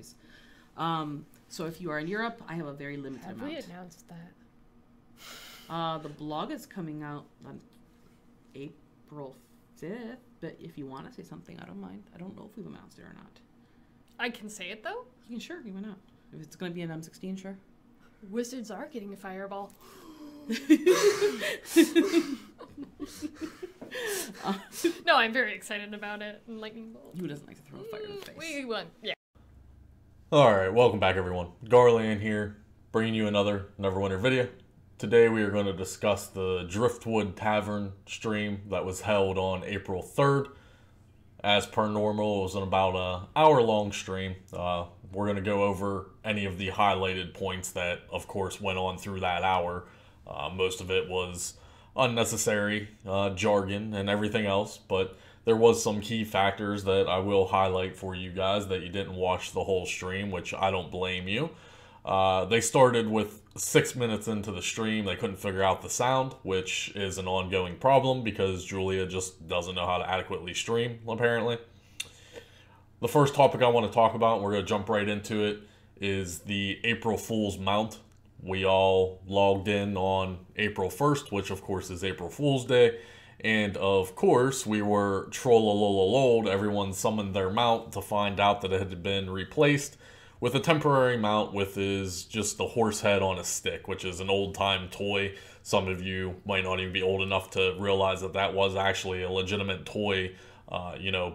categories. So if you are in Europe, I have a very limited amount. Have we announced that? The blog is coming out on April 5th, but if you want to say something, I don't mind. I don't know if we've announced it or not. I can say it, though? You can, sure, you went out. If it's going to be an M16, sure. Wizards are getting a fireball. No, I'm very excited about it. And lightning bolt. Who doesn't like to throw a fire in the face? We won, yeah. Alright, welcome back everyone. Garland here, bringing you another Neverwinter video. Today we are going to discuss the Driftwood Tavern stream that was held on April 3rd. As per normal, it was an about an hour-long stream. We're going to go over any of the highlighted points that, of course, went on through that hour. Most of it was unnecessary jargon and everything else, but there was some key factors that I will highlight for you guys that you didn't watch the whole stream, which I don't blame you. They started with 6 minutes into the stream. They couldn't figure out the sound, which is an ongoing problem because Julia just doesn't know how to adequately stream, apparently. The first topic I want to talk about, and we're going to jump right into it, is the April Fool's mount. We all logged in on April 1st, which of course is April Fool's Day. And of course, we were troll-a-lol-a-lol. Everyone summoned their mount to find out that it had been replaced with a temporary mount with just the horse head on a stick, which is an old-time toy. Some of you might not even be old enough to realize that that was actually a legitimate toy,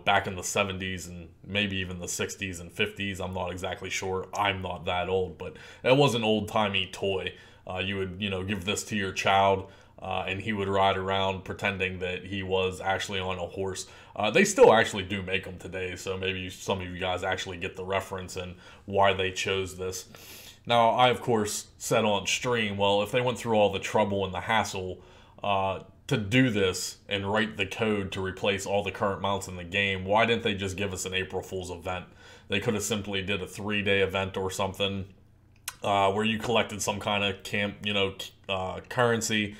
back in the 70s and maybe even the 60s and 50s. I'm not exactly sure. I'm not that old, but it was an old-timey toy. You would, give this to your child, and he would ride around pretending that he was actually on a horse. They still actually do make them today, so maybe some of you guys actually get the reference and why they chose this. Now, I, of course, said on stream, well, if they went through all the trouble and the hassle to do this and write the code to replace all the current mounts in the game, why didn't they just give us an April Fool's event? They could have simply did a 3-day event or something where you collected some kind of currency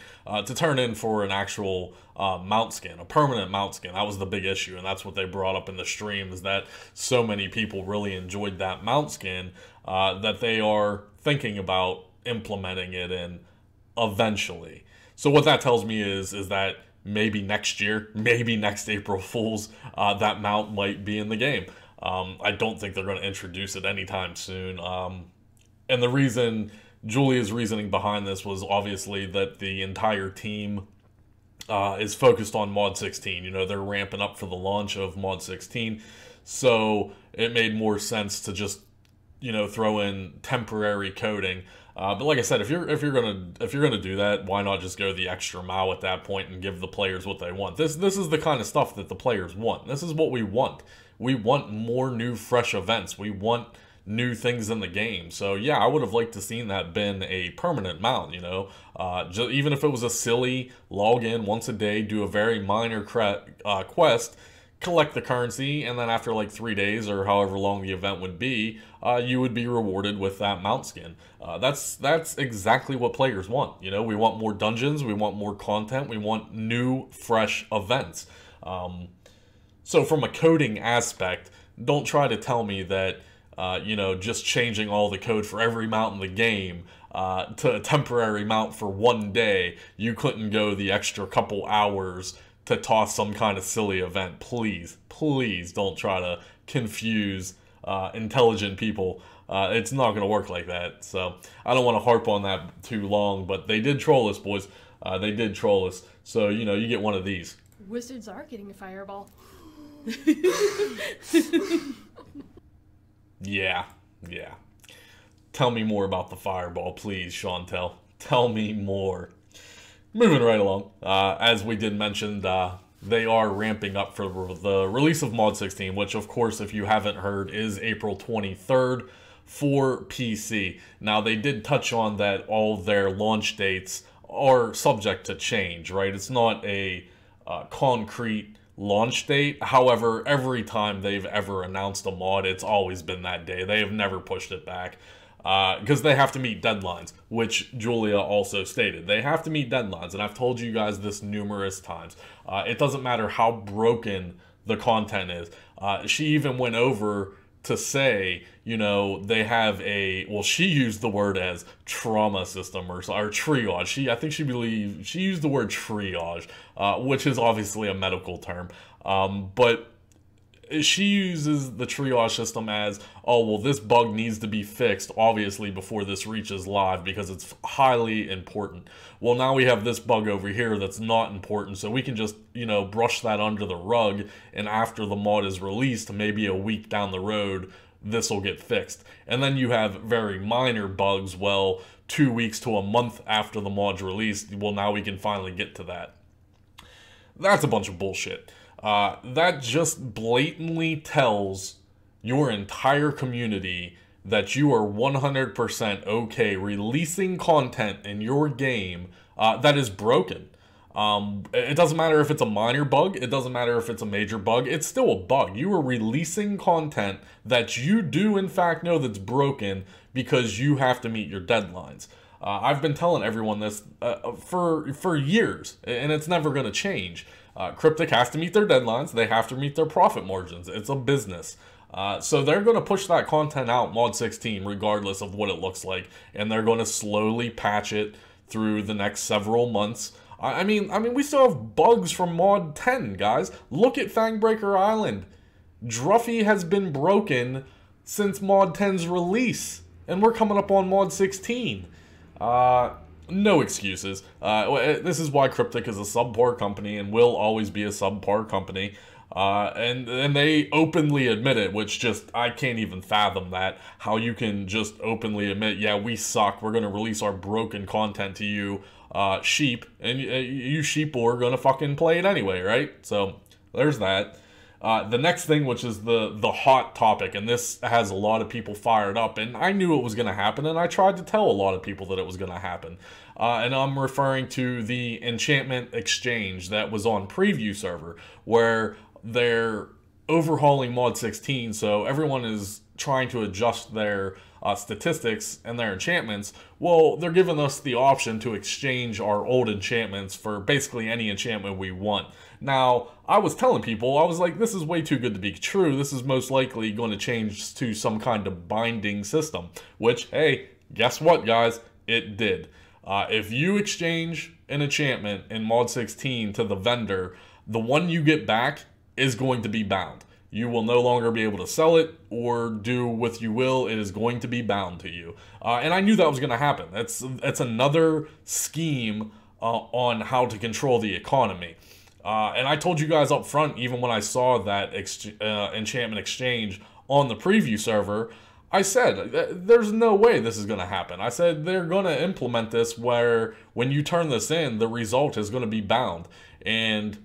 to turn in for an actual mount skin, a permanent mount skin. That was the big issue, and that's what they brought up in the stream, is that so many people really enjoyed that mount skin that they are thinking about implementing it in eventually. So what that tells me is that maybe next year, maybe next April Fool's, that mount might be in the game. I don't think they're going to introduce it anytime soon. And the reason, Julia's reasoning behind this was obviously that the entire team is focused on Mod 16. They're ramping up for the launch of Mod 16. So it made more sense to just, throw in temporary coding. But like I said, if you're gonna do that, why not just go the extra mile at that point and give the players what they want? This is the kind of stuff that the players want. This is what we want. We want more new, fresh events. We want new things in the game. So yeah, I would have liked to seen that been a permanent mount, even if it was a silly login once a day, do a very minor quest, collect the currency, and then after like 3 days or however long the event would be, you would be rewarded with that mount skin. That's exactly what players want. We want more dungeons, we want more content, we want new, fresh events. So from a coding aspect, don't try to tell me that just changing all the code for every mount in the game to a temporary mount for 1 day, you couldn't go the extra couple hours to toss some kind of silly event. Please, please don't try to confuse intelligent people. It's not going to work like that. So I don't want to harp on that too long, but they did troll us, boys. They did troll us. So, you get one of these. Wizards are getting a fireball. Yeah. Tell me more about the fireball, please, Chantel. Tell me more. Moving right along. As we did mention, they are ramping up for the release of Mod 16, which, of course, if you haven't heard, is April 23rd for PC. Now, they did touch on that all their launch dates are subject to change, right? It's not a concrete launch date. However, every time they've ever announced a mod, it's always been that day. They have never pushed it back because they have to meet deadlines, which Julia also stated. They have to meet deadlines, and I've told you guys this numerous times. It doesn't matter how broken the content is. She even went over to say, you know, they have a, well, she used the word as trauma system or triage. I think she used the word triage, which is obviously a medical term. But she uses the triage system as, oh, well, this bug needs to be fixed, obviously, before this reaches live because it's highly important. Well, now we have this bug over here that's not important, so we can just, you know, brush that under the rug, and after the mod is released, maybe a week down the road, this will get fixed. And then you have very minor bugs, well, 2 weeks to a month after the mod's released, well, now we can finally get to that. That's a bunch of bullshit. That just blatantly tells your entire community that you are 100% okay releasing content in your game that is broken. It doesn't matter if it's a minor bug, it doesn't matter if it's a major bug, it's still a bug. You are releasing content that you do in fact know that's broken because you have to meet your deadlines. I've been telling everyone this for years, and it's never going to change. Cryptic has to meet their deadlines. They have to meet their profit margins. It's a business. So they're going to push that content out mod 16 regardless of what it looks like. And they're going to slowly patch it through the next several months. I mean, we still have bugs from mod 10, guys. Look at Fangbreaker Island. Druffy has been broken since mod 10's release. And we're coming up on mod 16. No excuses. This is why Cryptic is a subpar company and will always be a subpar company. And they openly admit it, which just, I can't even fathom that. How you can just openly admit, yeah, we suck. We're going to release our broken content to you, sheep. And you sheep are going to fucking play it anyway, right? So, there's that. The next thing, which is the hot topic, and this has a lot of people fired up, and I knew it was going to happen, and I tried to tell a lot of people that it was going to happen. And I'm referring to the Enchantment exchange that was on preview server, where they're overhauling mod 16, so everyone is trying to adjust their statistics and their enchantments. Well, they're giving us the option to exchange our old enchantments for basically any enchantment we want. Now, I was telling people, I was like, this is way too good to be true. This is most likely going to change to some kind of binding system. Which, hey, guess what, guys? It did. If you exchange an enchantment in mod 16 to the vendor, the one you get back is going to be bound. You will no longer be able to sell it or do what you will. It is going to be bound to you. And I knew that was going to happen. That's another scheme on how to control the economy. And I told you guys up front, even when I saw that enchantment exchange on the preview server, I said, there's no way this is going to happen. I said, they're going to implement this where when you turn this in, the result is going to be bound. And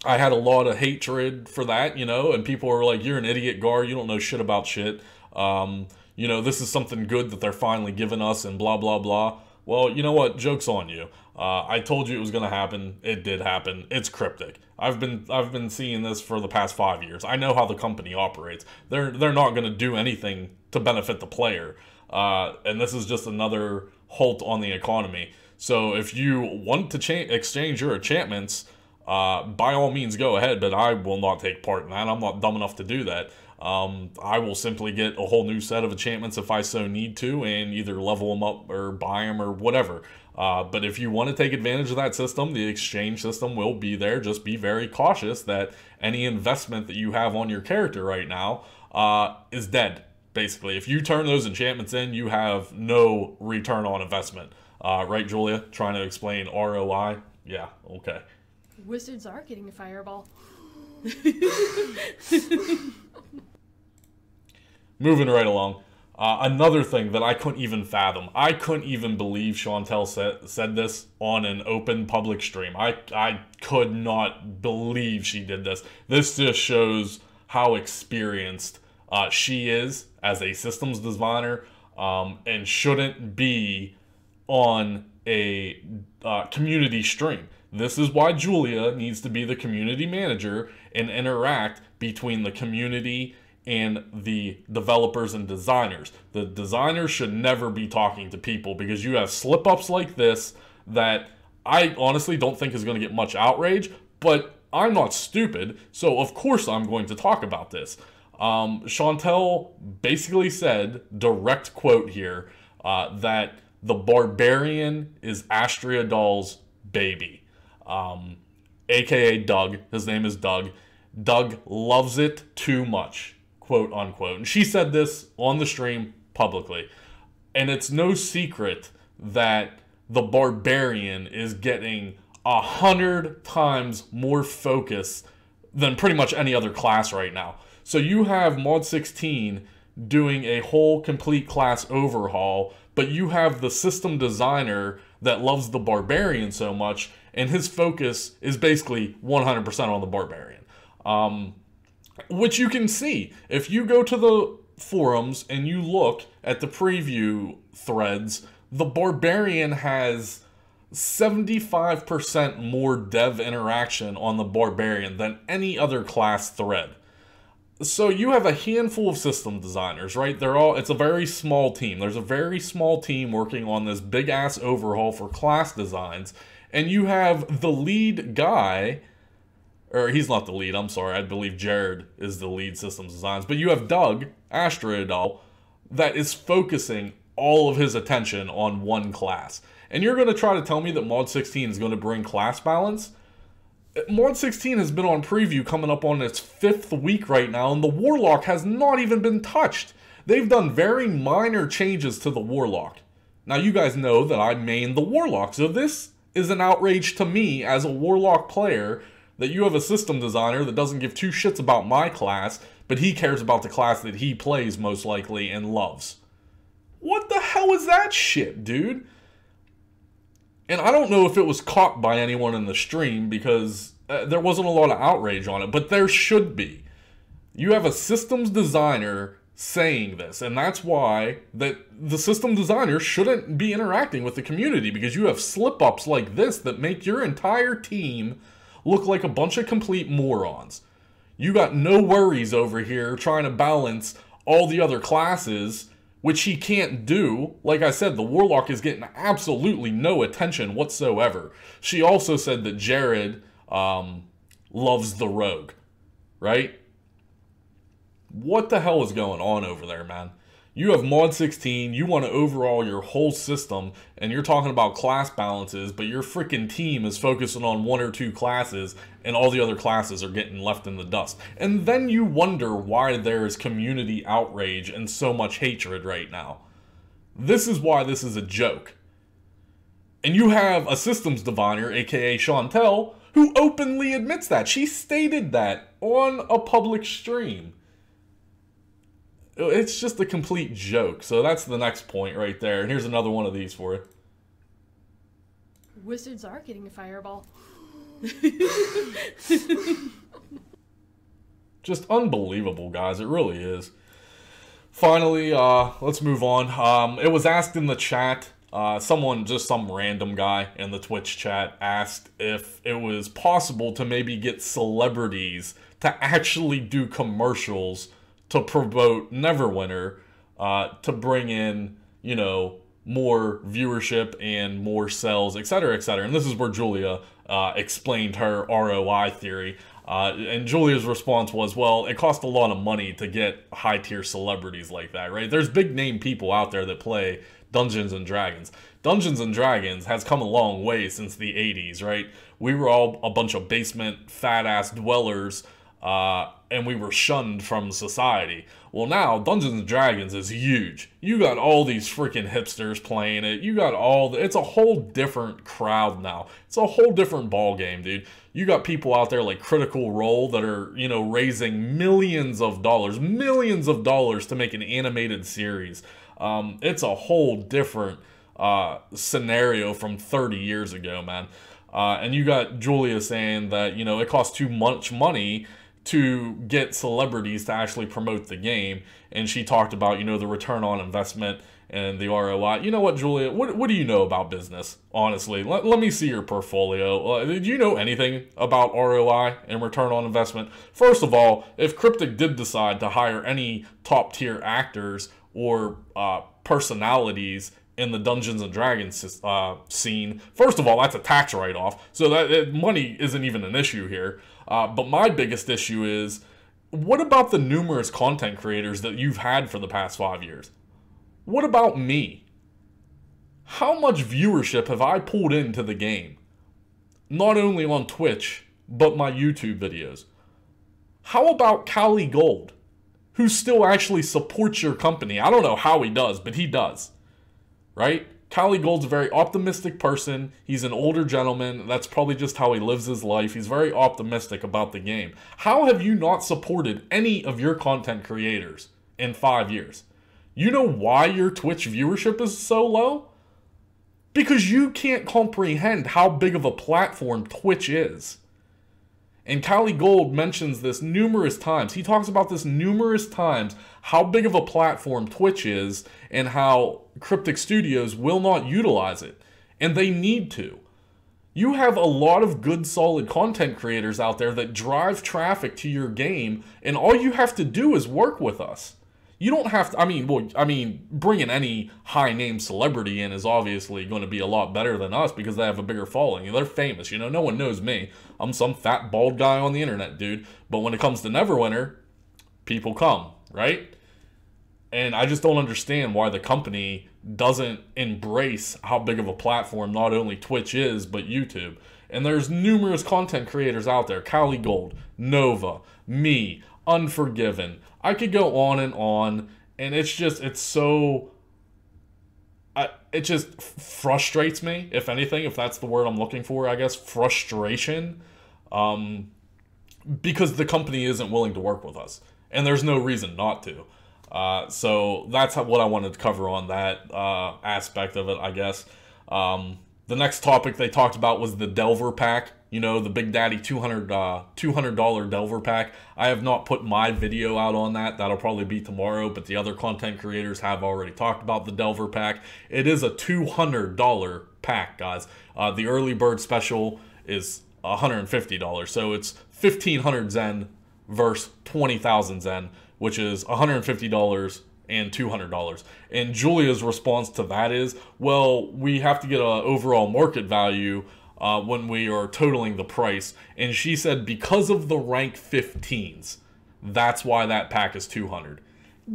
I had a lot of hatred for that, you know, and people were like, you're an idiot, Gar, you don't know shit about shit. You know, this is something good that they're finally giving us and blah, blah, blah. Well, you know what? Joke's on you. I told you it was going to happen. It did happen. It's Cryptic. I've been seeing this for the past 5 years. I know how the company operates. They're not going to do anything to benefit the player. And this is just another halt on the economy. So if you want to exchange your enchantments, by all means go ahead, but I will not take part in that. I'm not dumb enough to do that. I will simply get a whole new set of enchantments if I so need to, and either level them up or buy them or whatever. But if you want to take advantage of that system, the exchange system will be there. Just be very cautious that any investment that you have on your character right now is dead, basically. If you turn those enchantments in, you have no return on investment. Right, Julia? Trying to explain ROI? Yeah, okay. Wizards are getting a fireball. Moving right along. Another thing that I couldn't even fathom. I couldn't even believe Chantel said this on an open public stream. I could not believe she did this. This just shows how experienced she is as a systems designer, and shouldn't be on a community stream. This is why Julia needs to be the community manager and interact between the community and the developers and designers. The designers should never be talking to people because you have slip-ups like this that I honestly don't think is going to get much outrage, but I'm not stupid, so of course I'm going to talk about this. Chantel basically said, direct quote here, that the Barbarian is Astriadol's baby. AKA Doug. His name is Doug. Doug loves it too much, quote unquote. And she said this on the stream publicly. And it's no secret that the Barbarian is getting 100 times more focus than pretty much any other class right now. So you have Mod 16 doing a whole complete class overhaul, but you have the system designer that loves the Barbarian so much, and his focus is basically 100% on the Barbarian. Which you can see. If you go to the forums and you look at the preview threads, the Barbarian has 75% more dev interaction on the Barbarian than any other class thread. So you have a handful of system designers, right? It's a very small team. There's a very small team working on this big ass overhaul for class designs. And you have the lead guy, or he's not the lead, I'm sorry. I believe Jared is the lead systems designs. But you have Doug, Astriadol, that is focusing all of his attention on one class. And you're going to try to tell me that Mod 16 is going to bring class balance? Mod 16 has been on preview coming up on its 5th week right now, and the Warlock has not even been touched. They've done very minor changes to the Warlock. Now, you guys know that I main the Warlock, so this is an outrage to me as a Warlock player that you have a system designer that doesn't give two shits about my class, but he cares about the class that he plays most likely and loves. What the hell is that shit, dude? And I don't know if it was caught by anyone in the stream because there wasn't a lot of outrage on it, but there should be. You have a systems designer saying this, and that's why that the system designer shouldn't be interacting with the community, because you have slip-ups like this that make your entire team look like a bunch of complete morons. You got no worries over here trying to balance all the other classes, which he can't do. Like I said, the Warlock is getting absolutely no attention whatsoever. She also said that Jared loves the Rogue, right? What the hell is going on over there, man? You have Mod 16, you want to overhaul your whole system, and you're talking about class balances, but your freaking team is focusing on one or two classes, and all the other classes are getting left in the dust. And then you wonder why there is community outrage and so much hatred right now. This is why this is a joke. And you have a systems diviner, aka Chantel, who openly admits that. She stated that on a public stream. It's just a complete joke. So that's the next point right there. And here's another one of these for you. Wizards are getting a fireball. Just unbelievable, guys. It really is. Finally, let's move on. It was asked in the chat. Some random guy in the Twitch chat asked if it was possible to maybe get celebrities to actually do commercials to promote Neverwinter, to bring in, you know, more viewership and more sales, etc., etc. And this is where Julia explained her ROI theory. And Julia's response was, well, it costs a lot of money to get high-tier celebrities like that, right? There's big-name people out there that play Dungeons and Dragons. Dungeons and Dragons has come a long way since the 80s, right? We were all a bunch of basement fat-ass dwellers, and we were shunned from society. Well, now Dungeons and Dragons is huge. You got all these freaking hipsters playing it. You got it's a whole different crowd now. It's a whole different ball game, dude. You got people out there like Critical Role that are, you know, raising millions of dollars to make an animated series. It's a whole different scenario from 30 years ago, man. And you got Julia saying that, you know, it costs too much money to get celebrities to actually promote the game. And she talked about, you know, the return on investment and the ROI. You know what, Julia? What do you know about business? Honestly, let me see your portfolio. Do you know anything about ROI and return on investment? First of all, if Cryptic did decide to hire any top tier actors or personalities in the Dungeons and Dragons scene, first of all, that's a tax write-off. So that money isn't even an issue here. But my biggest issue is What about the numerous content creators that you've had for the past 5 years? What about me? How much viewership have I pulled into the game? Not only on Twitch, but my YouTube videos. How about Cali Gold, who still actually supports your company? I don't know how he does, but he does. Right? Cali Gold's a very optimistic person. He's an older gentleman. That's probably just how he lives his life. He's very optimistic about the game. How have you not supported any of your content creators in 5 years? You know why your Twitch viewership is so low? Because you can't comprehend how big of a platform Twitch is. And Cali Gold mentions this numerous times. He talks about this numerous times, how big of a platform Twitch is and how Cryptic Studios will not utilize it. And they need to. You have a lot of good, solid content creators out there that drive traffic to your game, and all you have to do is work with us. You don't have to, bringing any high-name celebrity in is obviously going to be a lot better than us because they have a bigger following. They're famous, you know, no one knows me. I'm some fat, bald guy on the internet, dude. But when it comes to Neverwinter, people come, right? And I just don't understand why the company doesn't embrace how big of a platform not only Twitch is, but YouTube. And there's numerous content creators out there. Cali Gold, Nova, me, Unforgiven. I could go on, and it's just frustrates me, if anything, if that's the word I'm looking for, I guess, frustration, because the company isn't willing to work with us, and there's no reason not to. So that's what I wanted to cover on that aspect of it, I guess. The next topic they talked about was the Delver Pack. You know, the Big Daddy $200 Delver Pack. I have not put my video out on that. That'll probably be tomorrow, but the other content creators have already talked about the Delver Pack. It is a $200 pack, guys. The early bird special is $150, so it's 1,500 Zen versus 20,000 Zen, which is $150 and $200. And Julia's response to that is, well, we have to get an overall market value when we are totaling the price. And she said because of the rank 15s, that's why that pack is $200.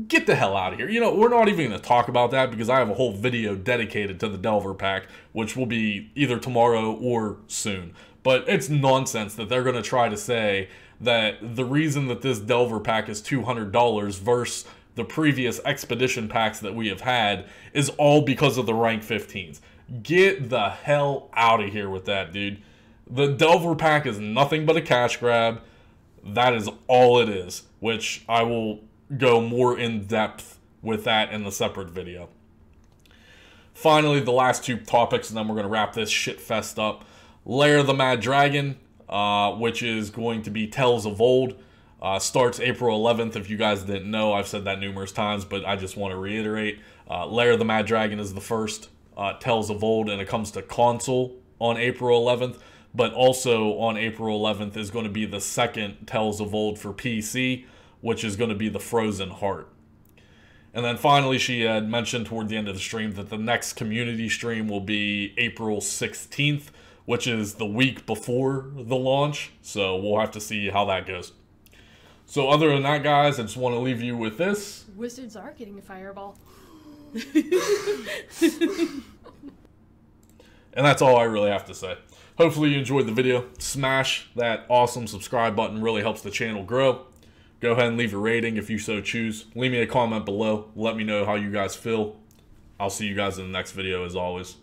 Get the hell out of here. You know, we're not even going to talk about that because I have a whole video dedicated to the Delver Pack, which will be either tomorrow or soon. But it's nonsense that they're going to try to say that the reason that this Delver Pack is $200 versus the previous expedition packs that we have had is all because of the rank 15s. Get the hell out of here with that, dude. The Delver Pack is nothing but a cash grab. That is all it is, which I will go more in depth with that in the separate video. Finally, the last two topics, and then we're going to wrap this shit fest up. Lair of the Mad Dragon, which is going to be Tales of Old. Starts April 11th. If you guys didn't know, I've said that numerous times, but I just want to reiterate. Lair of the Mad Dragon is the first Tales of Old, and it comes to console on April 11th. But also on April 11th is going to be the second Tales of Old for PC, which is going to be the Frozen Heart. And then finally, she had mentioned toward the end of the stream that the next community stream will be April 16th, which is the week before the launch. So we'll have to see how that goes. So other than that, guys, I just want to leave you with this. Wizards are getting a fireball. And that's all I really have to say. Hopefully you enjoyed the video. Smash that awesome subscribe button. Really helps the channel grow. Go ahead and leave a rating if you so choose. Leave me a comment below. Let me know how you guys feel. I'll see you guys in the next video as always.